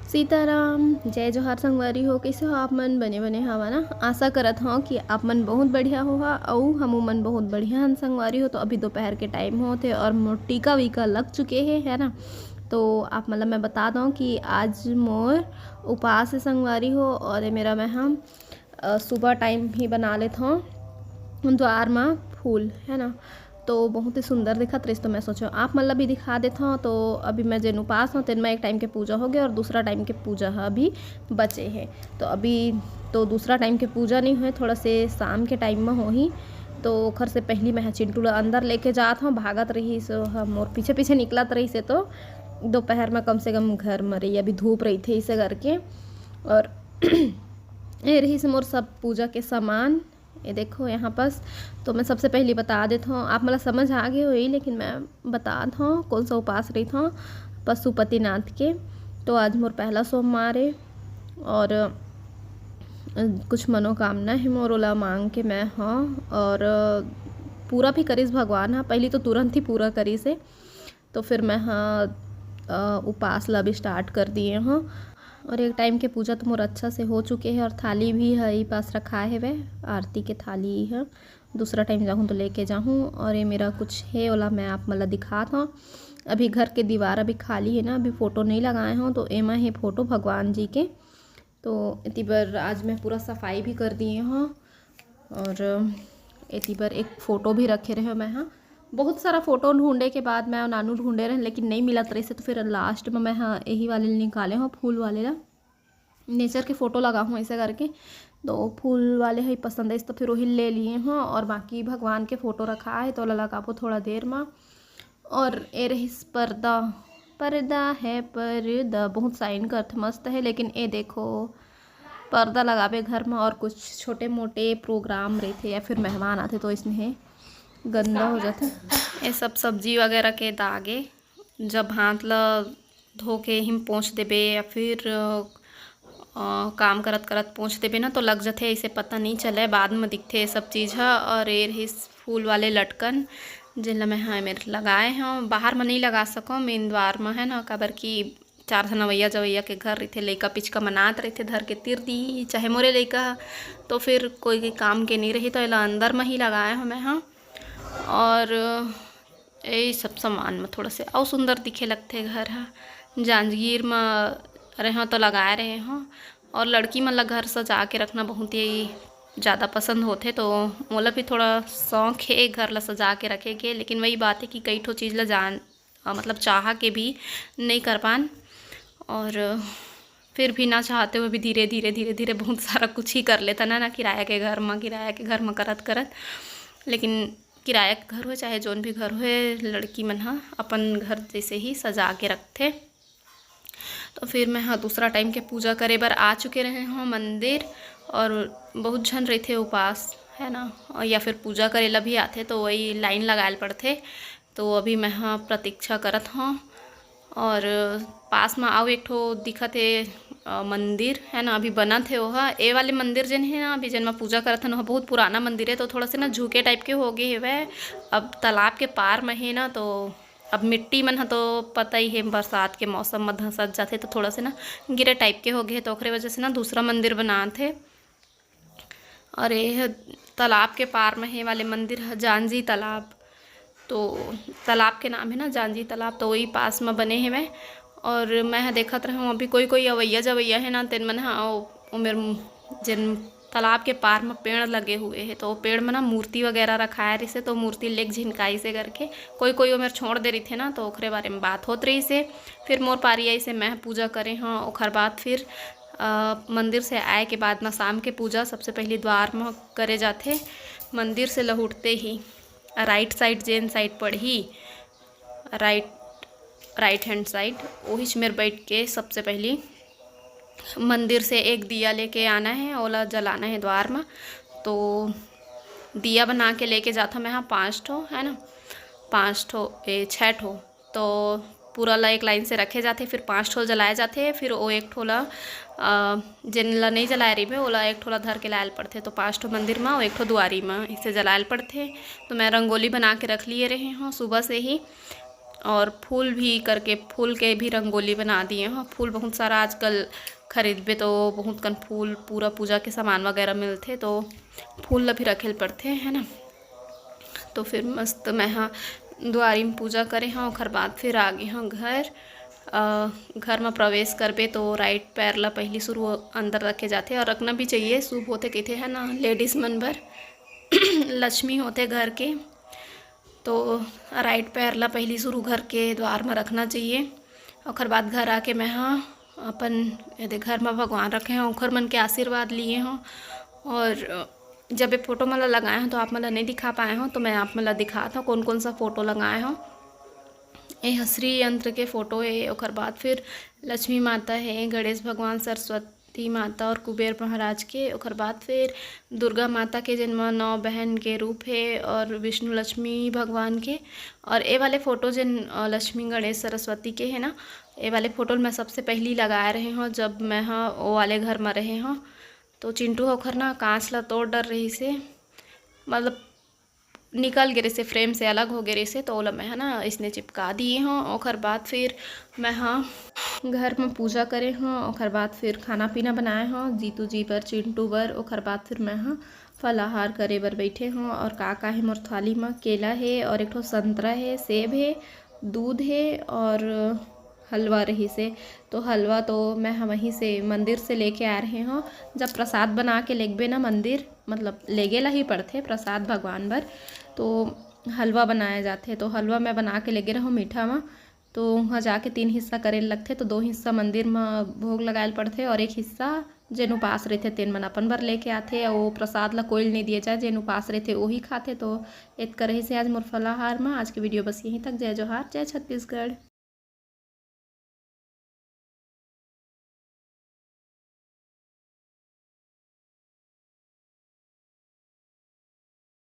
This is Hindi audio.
सीताराम जय जोहार संगवारी हो। कैसे हो आप मन? बने बने हवा ना। आशा करत हूँ कि आप मन बहुत बढ़िया होगा और हमू मन बहुत बढ़िया हन संगवारी हो। तो अभी दोपहर के टाइम होते और मोर टीका वीका लग चुके हैं, है ना। तो आप मतलब मैं बता दूँ कि आज मोर उपवास है संगवारी हो। और ये मेरा मैं हम सुबह टाइम ही बना लेता हूँ द्वार में फूल, है ना। तो बहुत ही सुंदर दिखत रही। तो मैं सोचो आप मतलब भी दिखा देता हूँ। तो अभी मैं जिन उपास हूँ तिन में एक टाइम के पूजा हो गया और दूसरा टाइम के पूजा अभी बचे हैं। तो अभी तो दूसरा टाइम के पूजा नहीं हुए, थोड़ा से शाम के टाइम में हो ही। तो खर से पहली मैं चिंटू अंदर लेके जात हूँ, भागत रही सो हम और पीछे पीछे निकलत रही से। तो दोपहर में कम से कम घर में रही, अभी धूप रही थी इसे करके। और ये रही से मोर सब पूजा के सामान, ये देखो यहाँ पास। तो मैं सबसे पहले बता देता हूँ, आप मतलब समझ आ गए हो ही, लेकिन मैं बता हूँ कौन सा उपास रही था पशुपतिनाथ के। तो आज मोर पहला सोमवार है और कुछ मनोकामना है मोर ओला मांग के मैं हाँ। और पूरा भी करीस भगवान हाँ, पहली तो तुरंत ही पूरा करी से। तो फिर मैं हाँ उपास ला भी स्टार्ट कर दिए हाँ। और एक टाइम के पूजा तो मोर अच्छा से हो चुके हैं और थाली भी है ही पास रखा है, वह आरती के थाली है। दूसरा टाइम जाऊँ तो लेके जाऊँ। और ये मेरा कुछ है ओला मैं आप मतलब दिखाता हूँ। अभी घर के दीवार अभी खाली है ना, अभी फ़ोटो नहीं लगाए हूँ। तो एमा है फ़ोटो भगवान जी के। तो इतनी बार आज मैं पूरा सफाई भी कर दिए हूँ। और इतनी बार एक फ़ोटो भी रखे रहे मैं हाँ। बहुत सारा फ़ोटो ढूंढे के बाद मैं नानू ढूंढे रहे, लेकिन नहीं मिला तरह से। तो फिर लास्ट में मैं हाँ यही वाले निकाले हूँ, फूल वाले ला नेचर के फ़ोटो लगा हूँ ऐसे करके। तो फूल वाले ही पसंद है इस, तो फिर वही ले लिए हूँ। और बाकी भगवान के फ़ोटो रखा है तो लगाबो थोड़ा देर में। और ये रही पर्दा, पर्दा है पर्दा बहुत साइन करते मस्त है। लेकिन ये देखो पर्दा लगावे घर में और कुछ छोटे मोटे प्रोग्राम रहे थे या फिर मेहमान आते तो इसमें गंदा हो जाता। ये सब सब्जी वगैरह के दागे जब हाथ ला धो के हिम पोंछ देबे या फिर काम करत करत पोंछ देबे ना तो लग जाते, ऐसे पता नहीं चले, बाद में दिखते ये सब चीज़ है। और ये रही फूल वाले लटकन जिन मैं हाँ मेरे लगाए हैं। बाहर में नहीं लगा सको, मेन द्वार में है ना, काबर की 4 धनवैया जवैया के घर रही थे, लइका पिचका मनात रही थे धर के तिर दी चाहे मोरे लइका। तो फिर कोई काम के नहीं रही तो इला अंदर में ही लगाए हैं मैं हाँ। और यही सब सामान में थोड़ा से और सुंदर दिखे लगते घर है। जांजगीर में रहे तो लगाए रहे हों। और लड़की मतलब घर सजा के रखना बहुत ही ज़्यादा पसंद होते, तो मोला भी थोड़ा शौक है घर ला सजा के रखे के। लेकिन वही बात है कि कई ठो चीज़ ला मतलब चाह के भी नहीं कर पान। और फिर भी ना चाहते हुए भी धीरे धीरे धीरे धीरे बहुत सारा कुछ ही कर लेता ना किराया के घर में करत करत। लेकिन किराया के घर हो चाहे जोन भी घर हो, लड़की मन हाँ अपन घर जैसे ही सजा के रखते। तो फिर मैं हाँ दूसरा टाइम के पूजा करे बर आ चुके रहे हों मंदिर। और बहुत झन रहे थे उपास, है ना, या फिर पूजा करेला भी आते तो वही लाइन लगाए पड़ते। तो अभी मैं हाँ प्रतीक्षा करत हूँ। और पास में आओ एक ठो दिखत है मंदिर, है ना, अभी बना थे वह ए वाले मंदिर जिन है ना अभी जिन में पूजा करत हन वह बहुत पुराना मंदिर है। तो थोड़ा से ना झुके टाइप के हो गए है। अब तालाब के पार में है ना, तो अब मिट्टी मन तो पता ही है बरसात के मौसम में धंसत जाते तो थोड़ा से ना गिरे टाइप के हो गए। तो ओकरे वजह से ना दूसरा मंदिर बना थे। और ये तालाब के पार में है वाले मंदिर है जानजी तालाब। तो तालाब के नाम है ना जानजी तालाब, तो वही पास में बने हैं मैं। और मैं देखत रहा हूँ अभी कोई कोई अवैया जवैया है ना तेन मन हाँ मेरे जिन तालाब के पार में पेड़ लगे हुए हैं। तो पेड़ में ना मूर्ति वगैरह रखा है रिसे, तो मूर्ति लेक झिनकाई से करके कोई कोई वो मेरे छोड़ दे रही थे ना, तो ओखरे बारे में बात होत रही से। फिर मोर पारी आई से मैं पूजा करे हाँ। ओखर बाद फिर मंदिर से आए के बाद ना शाम के पूजा सबसे पहले द्वार में करे जाते। मंदिर से लहुटते ही राइट साइड जेन साइड पढ़ी राइट हैंड साइड वही मेरे बैठ के सबसे पहले मंदिर से एक दिया लेके आना है, ओला जलाना है द्वार में। तो दिया बना के लेके जाता मैं हाँ 5 ठो, है ना, 5 ठो 6 ठो। तो पूरा ला एक लाइन से रखे जाते, फिर 5 ठो जलाए जाते। फिर वो एक ठोला जिन ला नहीं जलाए रही ओला एक ठोला धर के लायल पड़ते। तो 5 ठो मंदिर में और एक ठो दुआरी में इसे जलायल पड़ते। तो मैं रंगोली बना के रख लिए रहे हूँ सुबह से ही। और फूल भी करके फूल के भी रंगोली बना दिए हैं। फूल बहुत सारा आजकल खरीदबे तो बहुत कन फूल पूरा पूजा के सामान वगैरह मिलते तो फूल भी रखे पड़ते है ना। तो फिर मस्त मैं हाँ द्वारी में पूजा करे हाँ और बाद फिर आ गए हाँ घर। घर में प्रवेश करबे तो राइट पैर ला पहली शुरू अंदर रखे जाते और रखना भी चाहिए, शुभ होते कहते हैं ना लेडीज़ मन भर लक्ष्मी होते घर के। तो राइट पैर ला पहली शुरू घर के द्वार में रखना चाहिए। और बाद घर आके मैं हाँ अपन यदि घर में भगवान रखे हैं ओखर मन के आशीर्वाद लिए हों। और जब ये फ़ोटो मला लगाए हैं तो आप मला नहीं दिखा पाए हों तो मैं आप मला दिखाता हूँ कौन कौन सा फ़ोटो लगाए हों। ये श्री यंत्र के फ़ोटो है और बाद फिर लक्ष्मी माता है, गणेश भगवान, सरस्वती माता और कुबेर महाराज के। और बाद फिर दुर्गा माता के जिनमें 9 बहन के रूप है और विष्णु लक्ष्मी भगवान के। और ये वाले फ़ोटो जिन लक्ष्मी गणेश सरस्वती के है ना, ये वाले फ़ोटो मैं सबसे पहली लगा रहे हूँ जब मैं हाँ वो वाले घर में रहे हूँ। तो चिंटू होकर ना कांच ला तोड़ डर रही से मतलब निकल गिरे से फ्रेम से अलग हो गिरे से तो ओला मैं है ना इसने चिपका दिए हूँ। और बाद फिर मैं हाँ घर में पूजा करे हूँ और बाद फिर खाना पीना बनाए हूँ जीतू जी पर चिंटू बर। और बाद फिर मैं हाँ फलाहार करे बर बैठे हूँ और का है मोर थाली में केला है और एक ठो संतरा है, सेब है, दूध है और हलवा रही से। तो हलवा तो मैं हम वहीं से मंदिर से लेके आ रहे हूँ। जब प्रसाद बना के लेगबे ना मंदिर मतलब लेगे ला ही पड़ते प्रसाद भगवान बर तो हलवा बनाए जाते। तो हलवा मैं बना के लेगे रहूँ मीठा में तो वहाँ जाके 3 हिस्सा करे लगते। तो 2 हिस्सा मंदिर में भोग लगाए पड़ते और एक हिस्सा जेन उपास रहते तेन मन अपन बर लेके आते। और वो प्रसाद ला कोई नहीं दिए जाए, जेन उपास रहते वही खाते। तो इत करे से आज मोर फलाहार में आज की वीडियो बस यहीं तक। जय जोहार, जय छत्तीसगढ़।